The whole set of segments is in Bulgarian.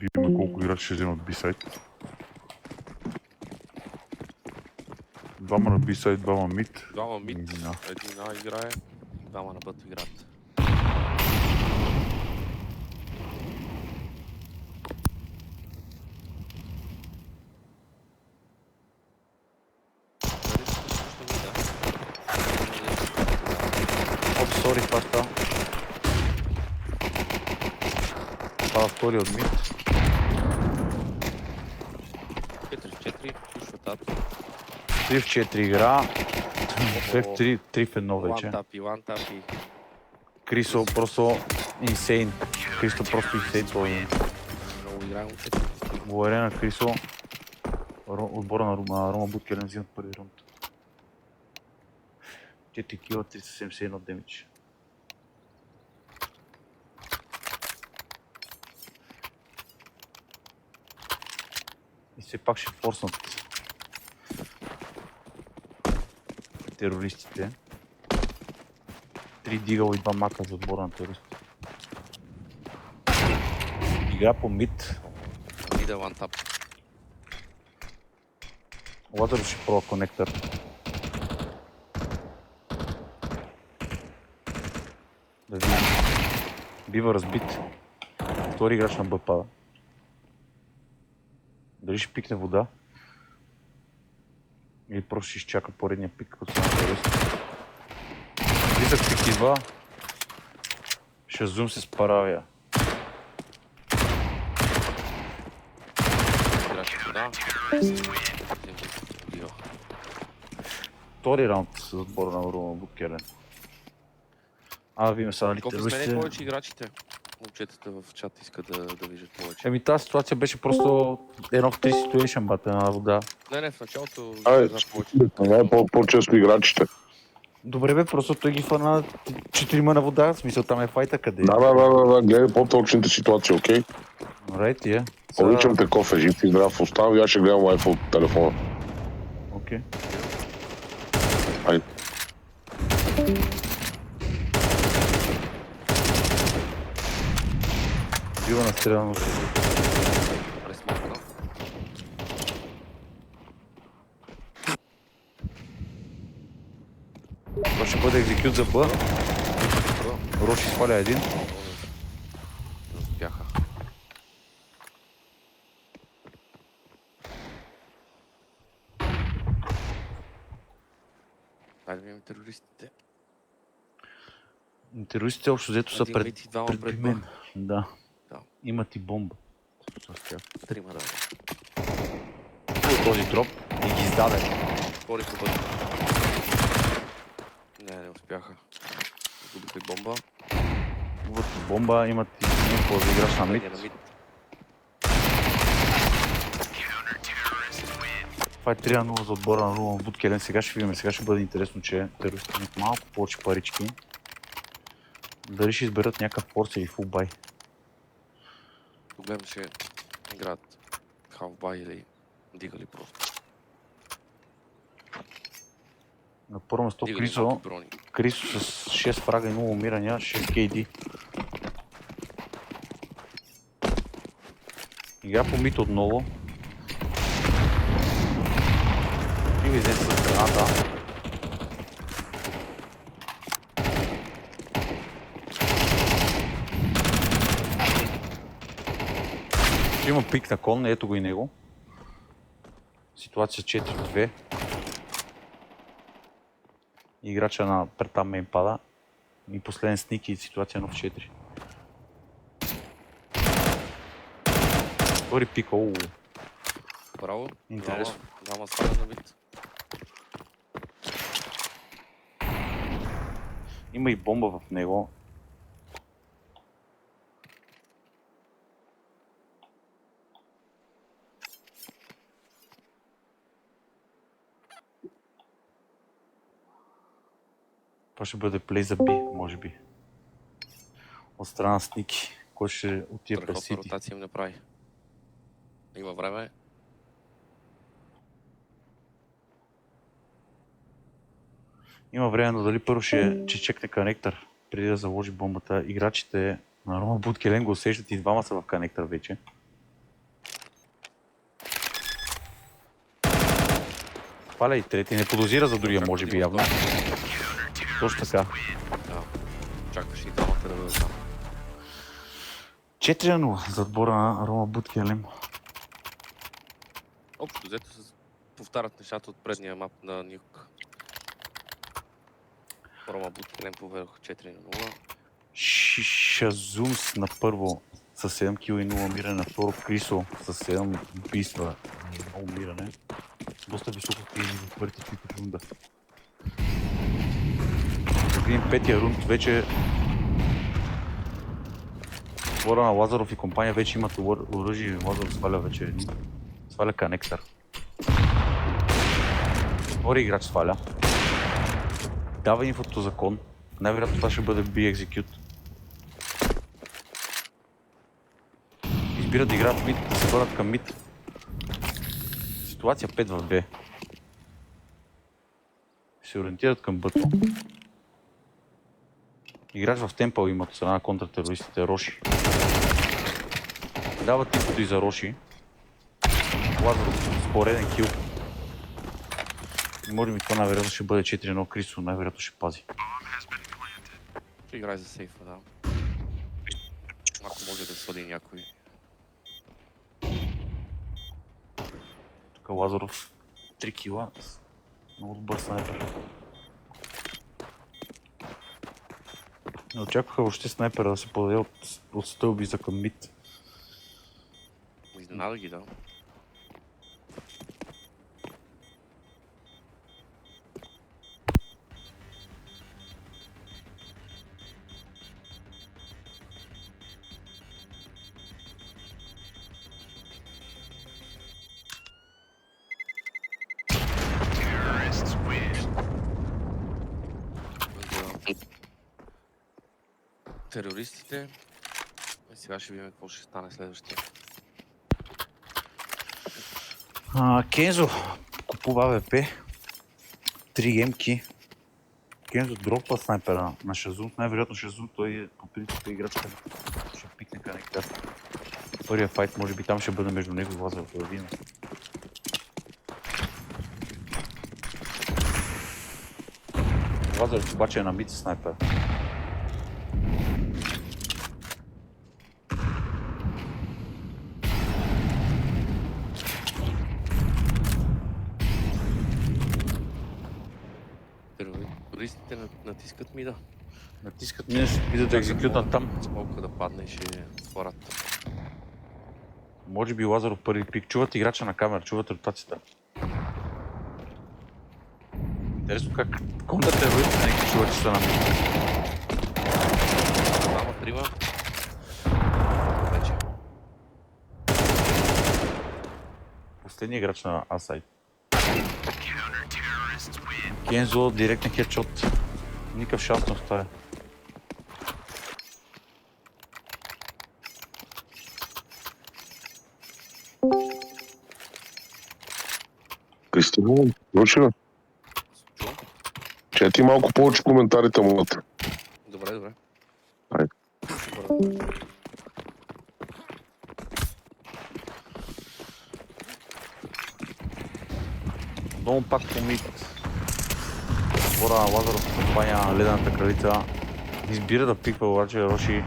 Видим колко играчи ще вземат B-сайд. Двама на B-сайд, двама мид. Двама мид, Един А. един А играе, двама на Б играят. Оп, сори, това става. Това втори от мид. 4-4, пушват ад. 3 в 4 игра. 3 в 1 вече. One tap и... Крисо просто инсейн. Крисо просто инсейн. Той е. Много играем момчета. Благодаря на Крисо. Отбора на Рома Буткелен взимат първи рунд. 4 кила, 371 демидж. И все пак ще форснат терористите. 3 дигъл и 2 мака за отбора на терористите. Игра по мид. Мида one tap. Лазър ще пробва конектор. Да видим. Бива разбит. Втори играч на Б пада. Дали ще пикне вода? Или просто ще изчака поредния пик, като са на терорист. Близък пик идва. Шазум се справя. Играч вода. Втори раунд с отбора на Рома Буткелен. Да видим сега нали Колко смене терористите. повече играчите? Момчетата в чата искат да виждат повече. Еми тази ситуация беше просто едно в 3 situation бата на вода. Не, в началото Абе, знаеш повече. не е по-често играчите. Добре бе, просто той ги фана 4 на вода, в смисъл там е файта къде е. Да, гледай по-точните ситуации, окей? Райт е. Обичам те кофе, жив и здрав, оставам и аз ще гледам лайф от телефона. Окей. Айде. Бива настреляно. През смъртно. Това ще бъде екзекют за Б. Роши сваля един. Не успяха. Хайде да видим терористите. Терористите общо взето са Един пред, мит и двама пред пред мен. Б. Да. Да. Имат и бомба. С тях. Трима да. Този дроп и ги издаде. Спори по бъде. Не успяха. Загубиха и бомба. Имат и бомба, имат и инфо за играч на мид. Предния на мид. Това е 3-0 за отбора на Рома Буткелен. Сега ще видим. Сега ще бъде интересно, че терористите имат малко повече парички. Дали ще изберат някакъв форс или фулбай. Проблем ще играят халфбай или дигали просто. На първо место Дигали Крисо. малки брони. Крисо с 6 фрага и 0 умирания, 6 KD. Игра по мид отново. И визен със страната. Има пик на кон, ето го и него. Ситуация 4-2. Играча на пред там мейн пада. И последен сник и ситуация 1 в 4. Втори пик, оу. Браво. Интересно. Дама сваля на мид. Има и бомба в него. Това ще бъде плей за B, може би. От страна с Ники, кой ще отиде през Страхотна Сити. ротация им направи. Има време. Има време, но дали първо ще чекне конектор, преди да заложи бомбата. Играчите на Рома Буткелен го усещат и двама са в конектор вече. Паля и трети, не подозира за другия, може би явно. Точно така. Да. Чакаш и двамата да бъдат там. 4-0 за отбора на Рома Буткелем. Общо взето се повтарят нещата от предния мап на Нюк. Рома Буткелем поведоха 4-0. Шазумс на първо с 7 кил и 0 миране, на второ Крисо с 7 убийства и 0 миране. Доста високо кризи в първите 3 рунда. Да видим петия рунд, вече отбора на Лазаров и компания вече имат оръжие. Лазаров сваля вече един. Сваля конектор. Втори играч сваля. Дава инфото за кон. Най-вероятно това ще бъде B-Execute. Избират да играят мид, да се върнат към мид. Ситуация 5 в 2. Се ориентират към бъто. Играч в темпъл имат от страна на контртерористите Роши. Дават инфото и за Роши. Лазаров с пореден кил. Може би това най-вероятно ще бъде 4-1, Крисо най-вероятно ще пази. Ще играй за сейфа, да. Ако може да свали някой. Тук Лазаров 3 кила. Много добър снайпер. Не очакваха въобще снайпера да се подаде от стълби за към мид. Изненада ги, да. Терористите. И сега ще видим какво ще стане следващия. Кензо купува АВП. 3 емки. Кензо дропва снайпера на Шазун. Най-вероятно Шазун той е по принцип играчка. Ще пикне конектор. Първия файт може би там ще бъде между него и Лазаров да видим. Лазаров обаче е на мид снайпер. Терористите натискат мида. Натискат мина, ще видят да екзекютнат там. Смолка да падне и ще отворят. Може би Лазаров първи пик. Чуват играча на камера, чуват ротацията. Интересно как контртерористите не ги чуват, че са на мид. Двама, трима. Вече. Последният играч на А-сайд. Кензо, директен хедшот. Никакъв шанс не оставя. Кристина, Рушина, Чувам? чети малко повече коментарите му. Добре, добре. Айде. Долу пак по мид. Отбора на Лазаров компания на Ледената кралица. Избира да пиква обаче Роши.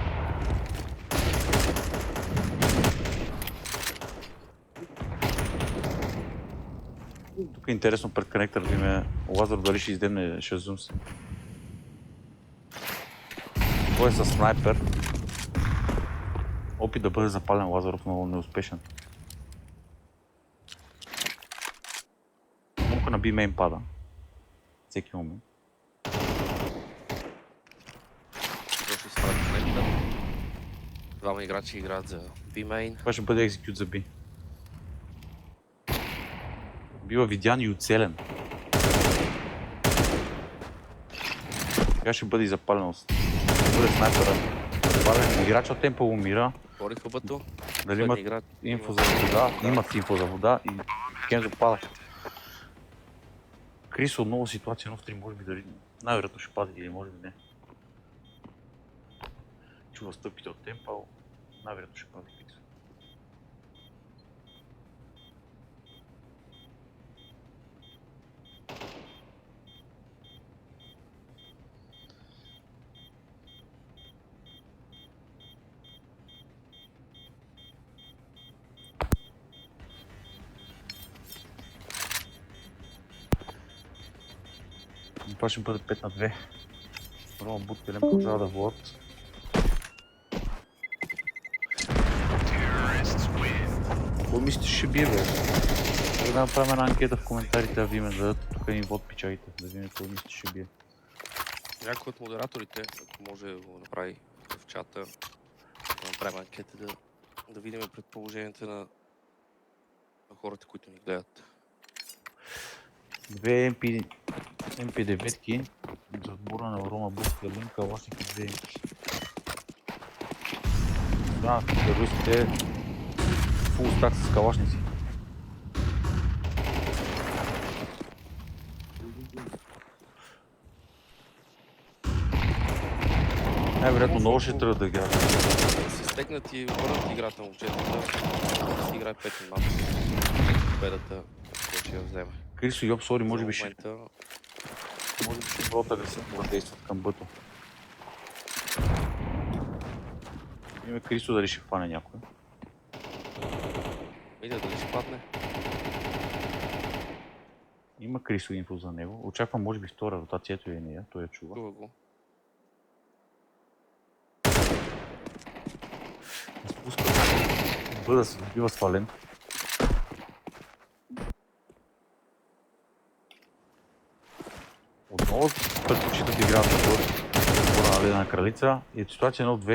Тук е интересно пред коннектор да видим Лазаров дали ще издемне Шазумс. Той е със снайпер. Опит да бъде запален Лазаров, но неуспешен. Мука на B-main пада. Всеки момент. Ще свалят конектор. Двама играчи играят за B-main. Това ще бъде екзекют за B. Бива видян и оцелен. Сега ще бъде и запален. Ще бъде снайпера. Запален. Играч от темпо умира. Отвориха бъто. Дали имат инфо за вода? Имат инфо за вода и Кензо пада. Крисо отново ситуация, но в 3 може би дали най-вероятно ще пади или може би не. Чува стъпките от темпъл, най-вероятно ще пади Крисо. това ще бъде 5 на 2. Рома Бут Елен продължава да водят. Кой мислиш ще бие, бе? Трябва да направим една анкета в коментарите, да видим, да дадат тук един вод пичайте, да видим кой мислиш ще бие. Някой от модераторите, ако може да го направи в чата, да направим анкета, да видим предположенията на хората, които ни гледат. Две MP9-ки за отбора на Рома Бут Елен, калашник и 2 MP. Да, терористите фул стак с калашници. Най-вероятно много ще трябва да играят. Се стегнат и върнат играта на момчетата, да си играе 5 мап. Победата, кой ще я вземе. Крисо и Обсори може би В ще момента бъдат агресивно да действат към Бъто. Име Крисо дали ще хване някой. видя дали ще падне. Има Крисо инфо за него. Очаквам може би втора ротация, ето и нея, той я чува. Чува го. Спуска. Бъда се бива свален. Отново предпочитат да играят на отбора на Ледена кралица и е ситуация 1 от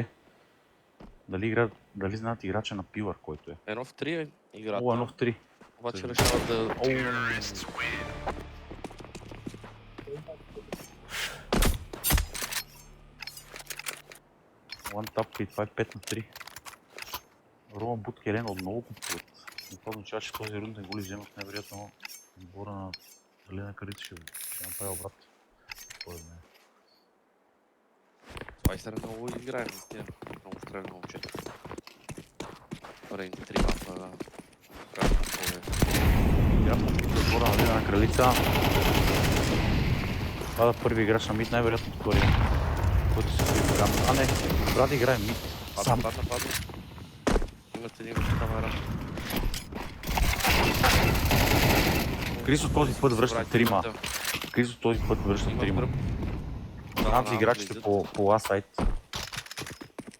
2. Дали знаят играча на Пилър, който е? 1 в 3 е играта. 1 в 3. Обаче решават да... One тапка и това е 5 на 3. Рома Бут Елен отново купуват. Но това означава, че този рунд не го ли вземат, най-вероятно отбора на Ледена кралица ще направи обрат. Според мен. Това истина много играе, наистина. Много стреля на момчета. Рейнти 3 мапа. Ясно, отбора на Ледена кралица. Пада първи играч на мид, най-вероятно втория. Който се стои там. А не, брат играе мид. Сам. Падна. Имат един в камера. Крисо този път връща трима. Крисо този път връща Има трима. гръб. Знам си играчите по А-сайт.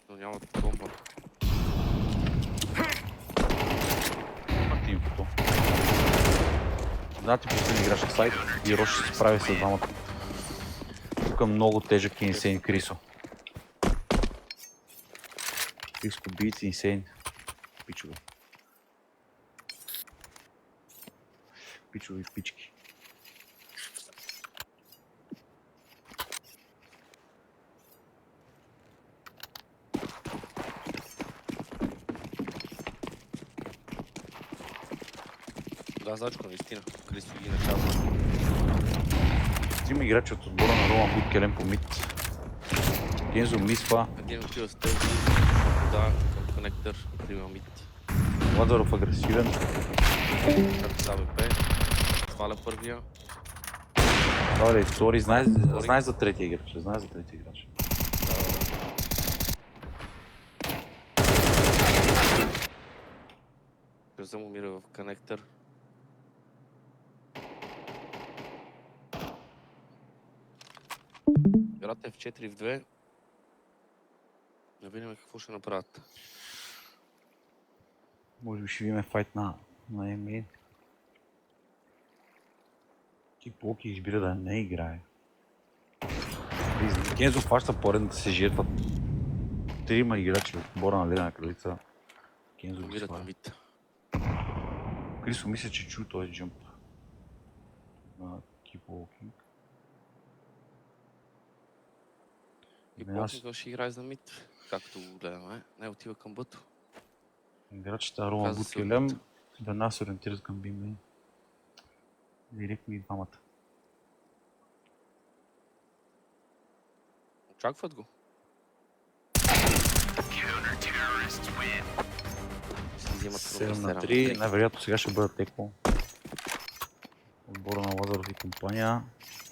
Но нямат бомба. Имат инфото. Знаете последния играч на сайт и Рош ще се справи с двамата. Тук е много тежък и инсейн Крисо. Криско бийци инсейн. Пичове. Пичови пички. Да, значко, наистина. Кристо ги начава. Трима играчи от отбора на Рома Бут Елен по мид. Кензо мисва. Един отива с тези. Да, към конектор. Приема мид. Лазаров агресивен. Както са БП. Сваля първия. Това е втори. Знае за третия играч. Кръзъм умира в конектор. Играта е в 4 в 2. Да видим какво ще направят. Може би ще видим файт на ММА. Локи избира да не играе. Кензо хваща поредната се жертва. Трима играчи от отбора на Ледена кралица. Кензо ги Умират на сваля. мид. Крисо мисля, че чу този джъмп. На Keep Walking. И Не, аз- Плотникъл ще играе за мид. Както го гледаме. Не отива към Бъто. Играчите на Рома Каза се Буткелем от- веднага се ориентират към Бимей. Директно и двамата. Очакват го. Си взимат 7 на 3, най-вероятно сега ще бъдат теко. Отбора на Лазаров и компания.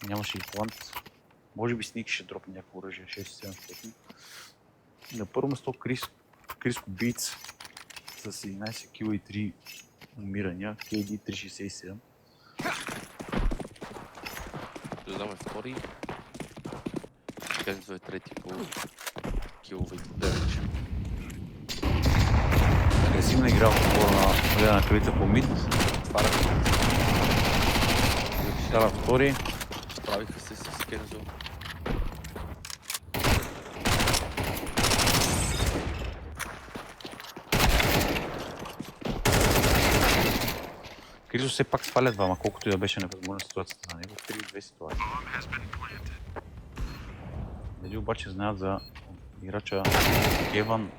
Нямаше и плант. Може би Сник ще дропне някакво оръжие, 6-700. На първо место Криско Бийц с 11 кила и 3 умирания. KD 367. Адам е втори. Кензо е трети по киловете демидж. Агресивна игра в отбора на Ледена кралица по мид. Отваря. Става втори. Справиха се с Кензо. Кризо все пак сваля двама, колкото и да беше невъзможна ситуацията за него. 3-2 ситуация. Дали обаче знаят за играча Еван.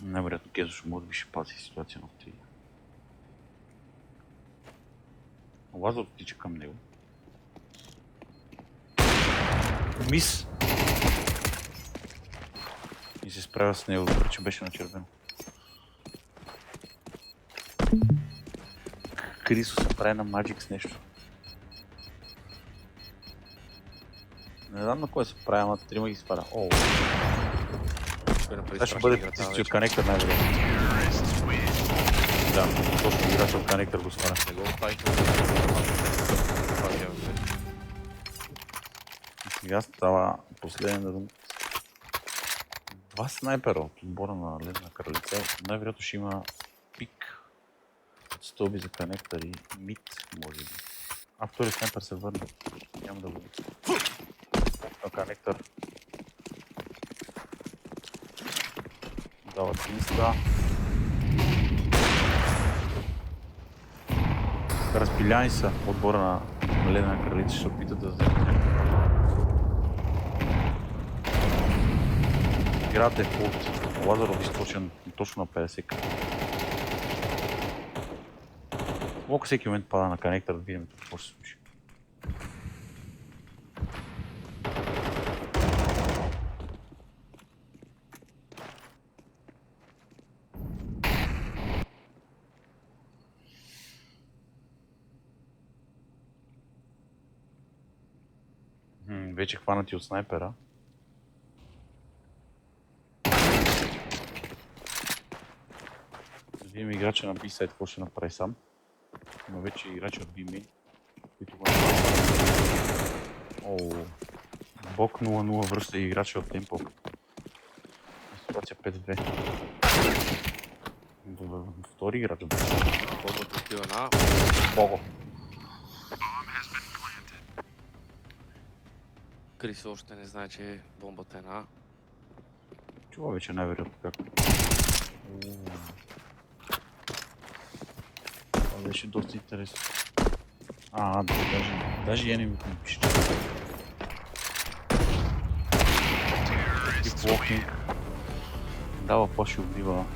Невероятно Кезо ще може би ще пази ситуация на 3. Лазар тича към него. Мис! И се справя с него, въпреки че беше на червено. Крисо се прави на Magic с нещо. Не знам на кой се прави, ама трима ги спада. О, това ще бъде позиция от коннектор най-вероятно. Да, точно играча от коннектор го спада. Не го оставиха. И сега става последен раунд. Два снайпера от отбора на Ледена кралица. Най-вероятно ще има пик от стълби за коннектор и мид, може би. А втори снайпер се върна. Няма да го видя. На коннектор. Дават инста. Разпиляни са отбора на Ледена кралица, ще се опитат да вземат. Играта е от Лазаров източен точно на 50. Мога всеки момент пада на коннектор да видим какво ще се случи. Вече хванати от снайпера. Да видим играча на B-сайт какво ще направи сам. Има вече играча от B-main, които го направи. Оу. Бок 0-0 връща играча от темпо. Ситуация 5-2. Втори играч от B-сайт. Бомбата отива на... Бого. Крис още не знае, че бомбата е на... Чува вече най-вероятно как. Това беше доста интересно. Даже я не ми пише. И блокинг. Дава плаши убива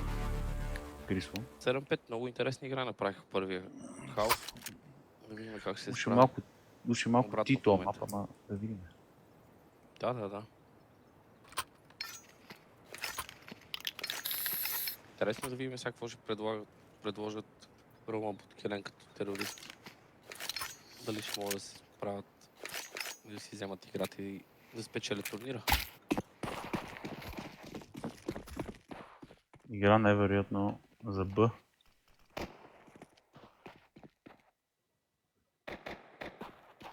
Крисо. 7-5, много интересна игра направиха в първия хаос. Да видим как ще се Уше справи. малко Обратно тито в момента. мапа, ама да видим. Да. Интересно да видим сега какво ще предложат Рома Буткелен като терористи. Дали ще могат да се справят, да си вземат играта и да спечелят турнира. Игра най-вероятно за Б.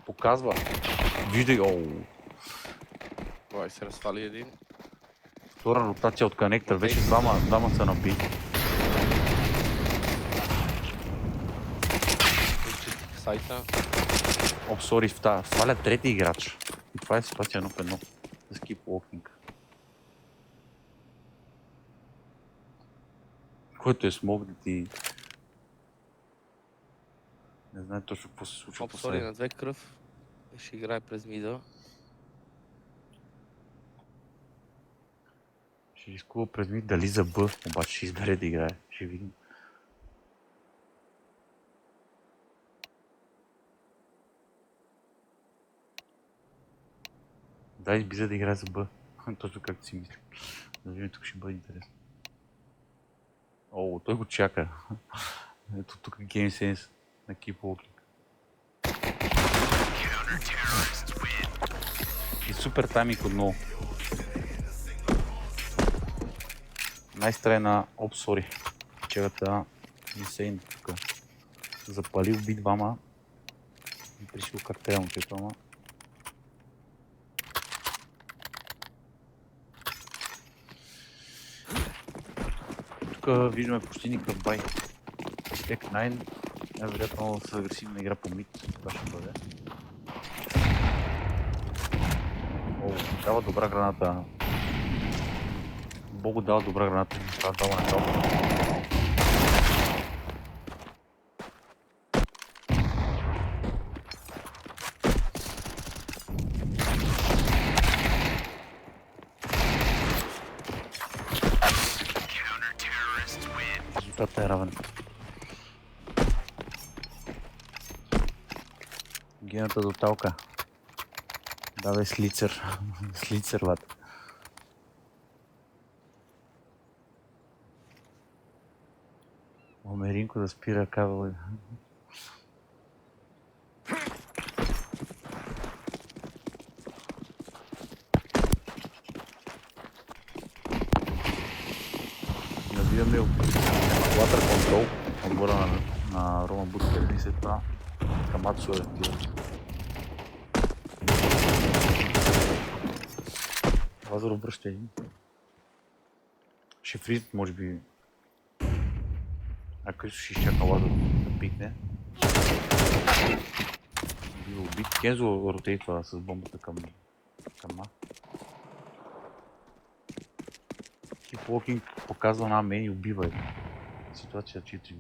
Показва. Виждай, Ой, се разфали един. Втора ротация от коннектор, вече двама са на B. Сайта. Сори, сваля трети играч. И това е ситуация 1 в 1. За скип локинг. Който е смог да ти... Не знае точно какво се случва по Сори сайта. на 2 кръв. Ще играе през мида. Ще рискува през мид дали за Б, обаче ще избере да играе. Ще видим. Да, избиза да играе за Б. Точно както си мисля. Да видим, тук ще бъде интересно. Той го чака. Ето тук Game Sense на Keep Walking. И супер тайминг отново. Най-страй на Сори. Чегата Insane тук. Запали, уби двама. И пришил картел момчето, ама. Тук виждаме почти никакъв бай. Тек 9, най-вероятно с агресивна игра по мид. Това ще бъде. О, дава добра граната. Богу дава добра граната. Това дава на калпа. Резултатът е равен. Гената до талка. Давай слицер. Слицер, вата. Омеринко да спира кабел. Набиваме латър контрол отбора на Рома Буткер и след това Камацу е активен. Лазар обръща един. Ще фризит, може би. Ако ще изчака Лазар да пикне. Бива убит. Кензо ротейтва с бомбата към А. Киплокинг показва на мен и убива. Ситуация 4-2.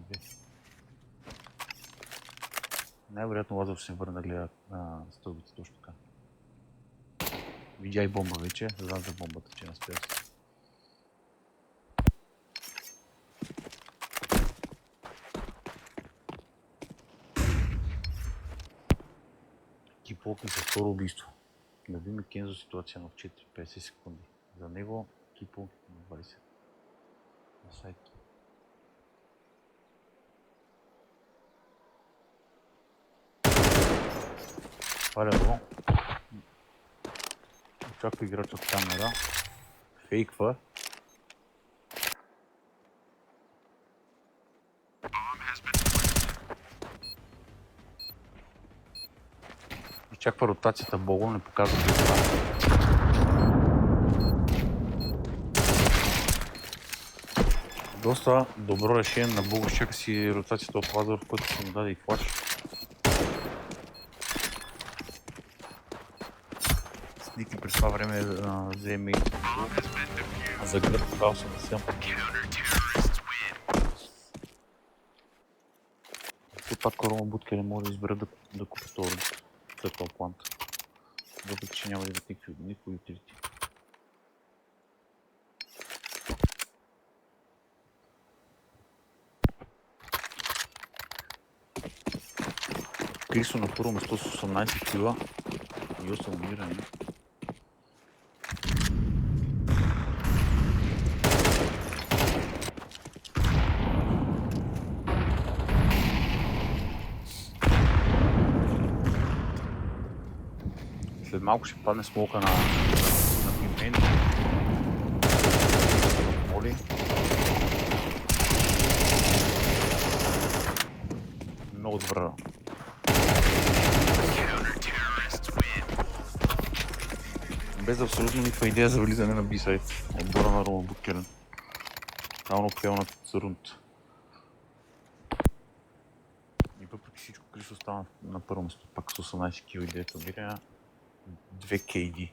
Най-вероятно Лазар ще се върне да гледа на стълбица точно така. Видя и бомба вече, знам за бомбата, че настоя се. Киплокинг с второ убийство. Да видим Кензо ситуация в 4-50 секунди. За него Киплокинг на 20. На сайт. Паля го. Очаква играч от камера. Фейква. Изчаква ротацията Бого, не показва това. Доста добро решение на Бого, чака си ротацията от Лазар, в който си му даде и флаш. Сники през това време вземе и за гръб хаоса на сям. Все пак Рома Буткер не може да избере да купи второ след това плант. Въпреки че няма да имат никакви утилити. Крисо на първо место с 18 кила и 8 умирани. След малко ще падне смока на Пимен. Моли. Много добра. Без абсолютно никаква идея за влизане на B-сайт. Отбора на Рома Буткерен. Равно пелнат за рунд. И въпреки всичко Крис остана на първо место, пак с 18 кил и 9 убирания. 2 KD.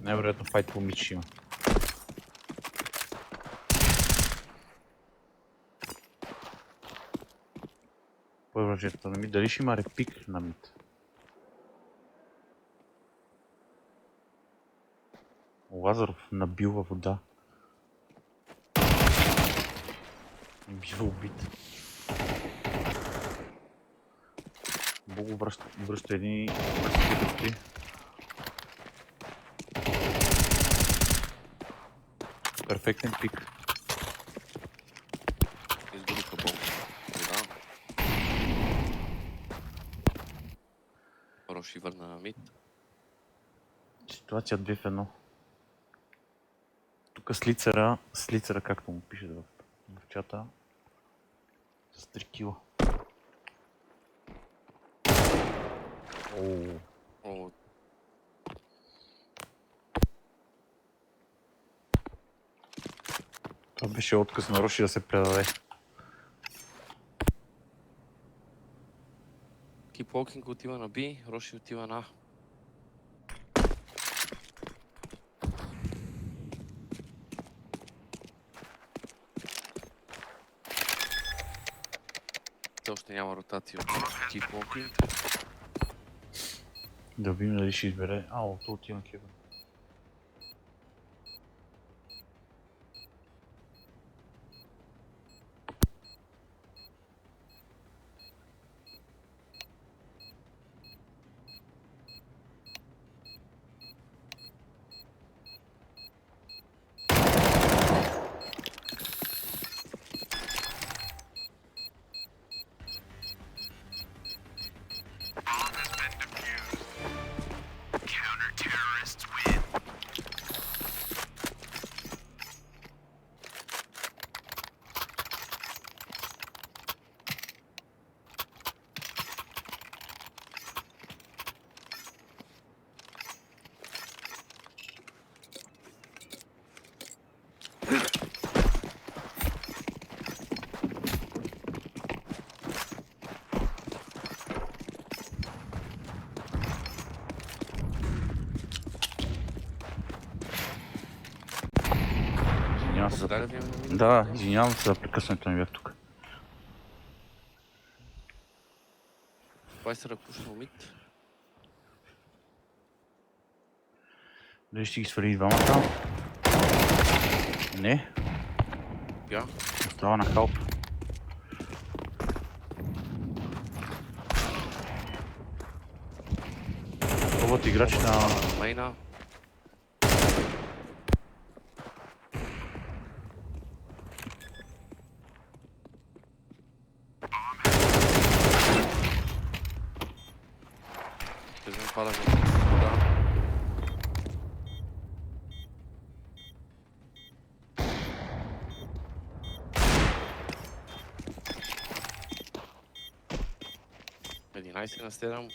Най-вероятно файт по мид ще има. Кой е вражето на мид? Дали ще има репик на мид? Лазаров набил във вода. Бива убит. Бого връща едни връщи. перфектен пик. Изгубиха бомба. Да. Роши върна на мид. Ситуация 2 в 1. Тук слицера, както му пише в чата, с 3 кила. Ооо. О, Това беше отказ на Роши да се предаде. Keep Walking отива на B, Роши отива на A. Все още няма ротация от Keep Walking. Да видим дали ще избере. Ало, то отива на Кевин. Извинявам се за... Даде време на мид. Да, извинявам се за прекъсването ми бях тук. Вайсера пушнал мид. Дали ще ги свали двамата? Не, Я. остава на халп. Пробват играч на... Мейна. Ще пада ми вода. Единайсет на 7.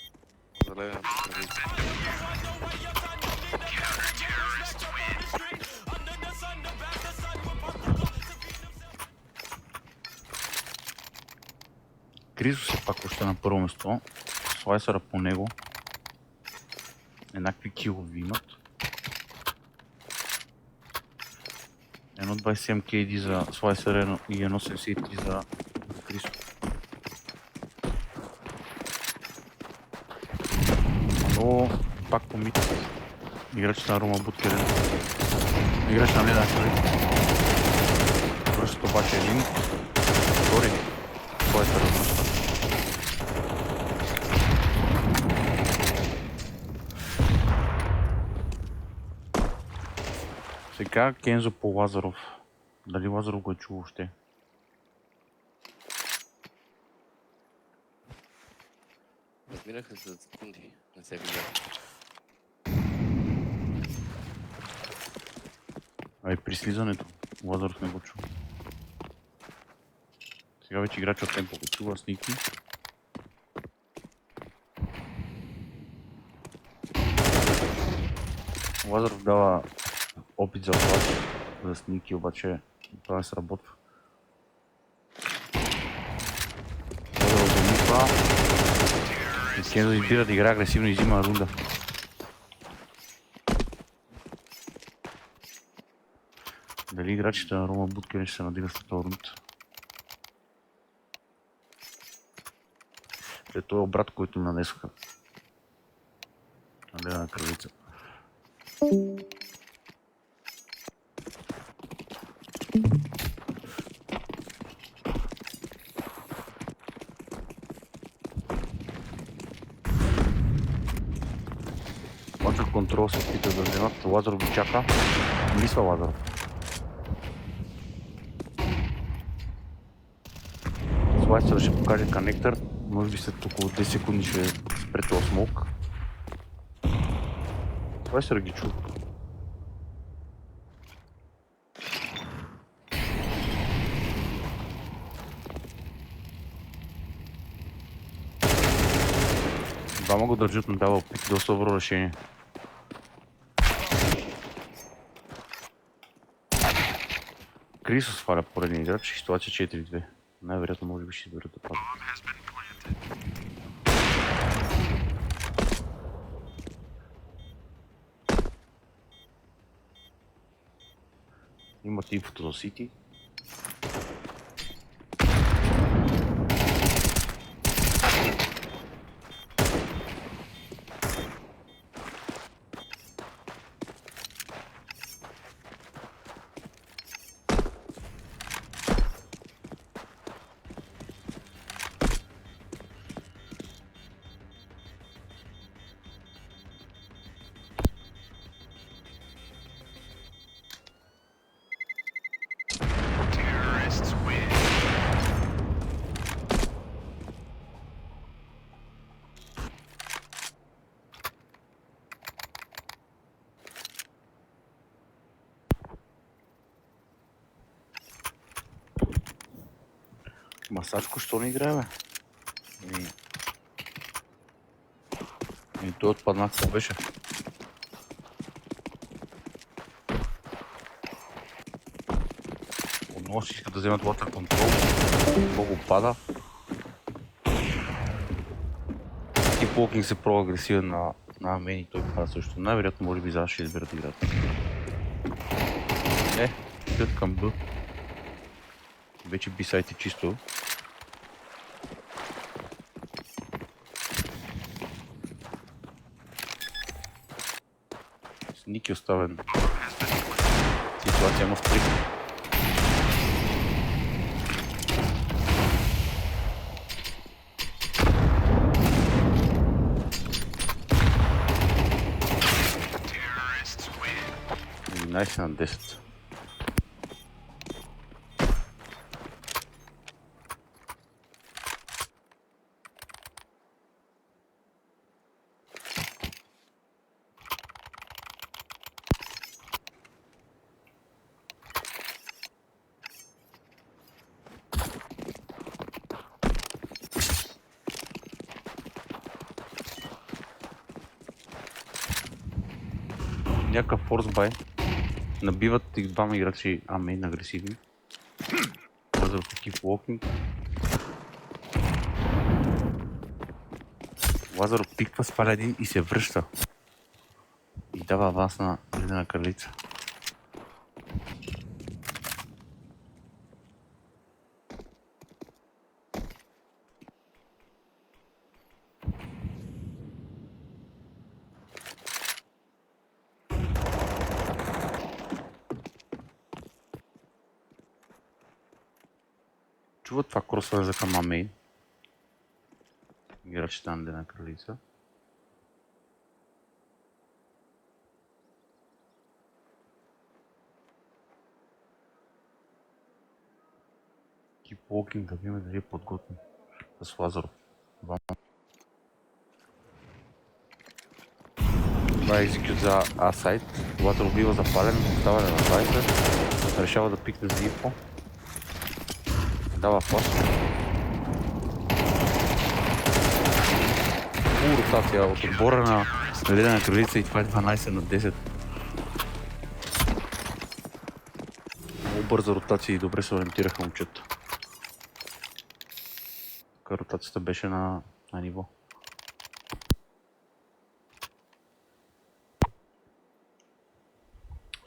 Залевен по кръвица. Кризо се пак още на първо место. Слайсъра по него. Еднакви килови имат. 1.27 KD за Слайсър и 1.73 за Кризо. Но пак по мид. Играч на Рома Буткерен. Играч на Леда Кърви. Връщат обаче един. Втори. Слайсър връща. Сега Кензо по Лазаров. Дали Лазаров го е чул още? Разминаха се за секунди. Не се видя. А и при слизането Лазаров не го чул. Сега вече играч от темпо го чува с Ники. Лазаров дава опит за плач за Сники, обаче това не сработва. Лазаров замисва. И Кензо избира да игра агресивно и взима рунда. Дали играчите на Рома Буткерен ще се надигат след този рунд? След този обрат, който нанесоха. На кралица. Обаче контрол се опита да вземат. Лазаров го чака. Мисля Лазаров. Лайстър ще покаже коннектор. Може би след около 10 секунди ще спре този смок. Лайстър ги чува. Двама го държат на дабъл пик, доста добро решение. Крисо сваля поредния играч, ситуация 4-2. Най-вероятно може би ще изберат да падат. Имат инфото за Сити. Масачко, що не играе, бе? И той отпадна, какво беше? Отново си иска да вземат water control. Много пада. Тип Walking се про-агресивен на мен и той пада също. Най-вероятно може би ще изберат играта. След към Б. Вече B-сайт е чисто. С Ники оставен. Ситуация има в 3. Найс на 10. Някакъв форсбай. Набиват и двама играчи амейн агресивни. Лазър keep walking. Лазър пиква, спаля един и се връща. И дава аванс на ледена кралица. Чуват това кросване за към амейн. Играчите на ледена кралица. Keep walking, да видим дали е подготвен с Лазаров. Това е екзекют за А-сайт. Лазар убива запален, оставане на сайта. Решава да пикне за инфо. Дава флаш. Ротация от отбора на ледена кралица и това е 12 на 10. Много бърза ротация и добре се ориентираха момчета. Тук ротацията беше на ниво.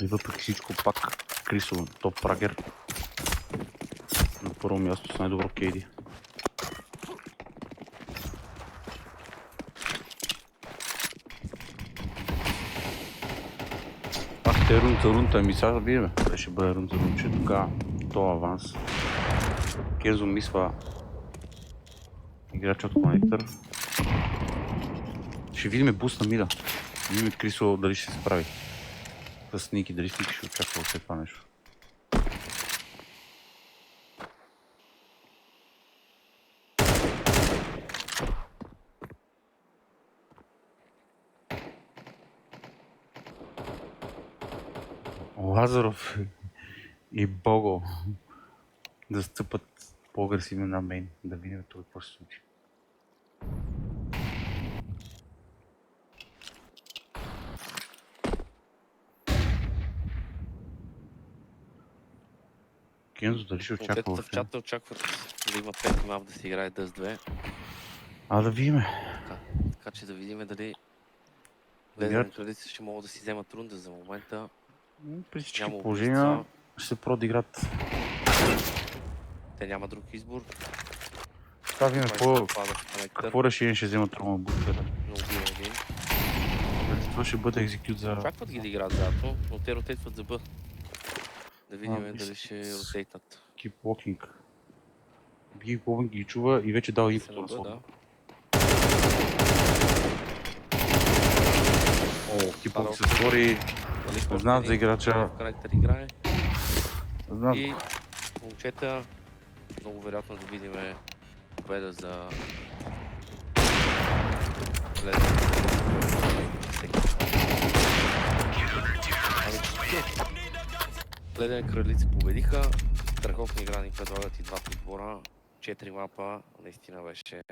И въпреки всичко пак Крисо топ фрагер. На първо място с най-добро кейди. Пак те рун за рунта ми сега да видим. Къде ще бъде рун за рунче. Тогава то аванс. Кензо мисва играч от конектор. Ще видим буст на мида. Видим Крисо дали ще се справи. С Ники, дали Ники ще очаква след това нещо. Лазаров и Бого да стъпат по-агресивно на мен, да видим това какво се случи. Кензо, дали ще очаква Момчетата в още? чата очакват да има 5 мап да си играе Dust 2. А да видим. Така че да видим дали Играят. ледените кралици ще могат да си вземат рунда за момента. При всички Няма положения убийства. ще се продиграт. Те няма друг избор. Да видим Това пада в конектор, какво решение ще вземат Рома Бутера. но убива един. Това ще бъде екзекют за... Очакват ги да играят заедно, но те ротейтват за Б. Да видим А, дали ще ротейтнат. Keep walking. Keep walking ги чува и вече дал Се инфото на на Б, слона. да. О, Keep walking се отвори. Дали Знаят за играча. В конектор играе. Знаят. И момчета, много вероятно да видим победа за Ледени кралици победиха. Страхотни игра ни предлагат и двата отбора. 4 мапа. Наистина беше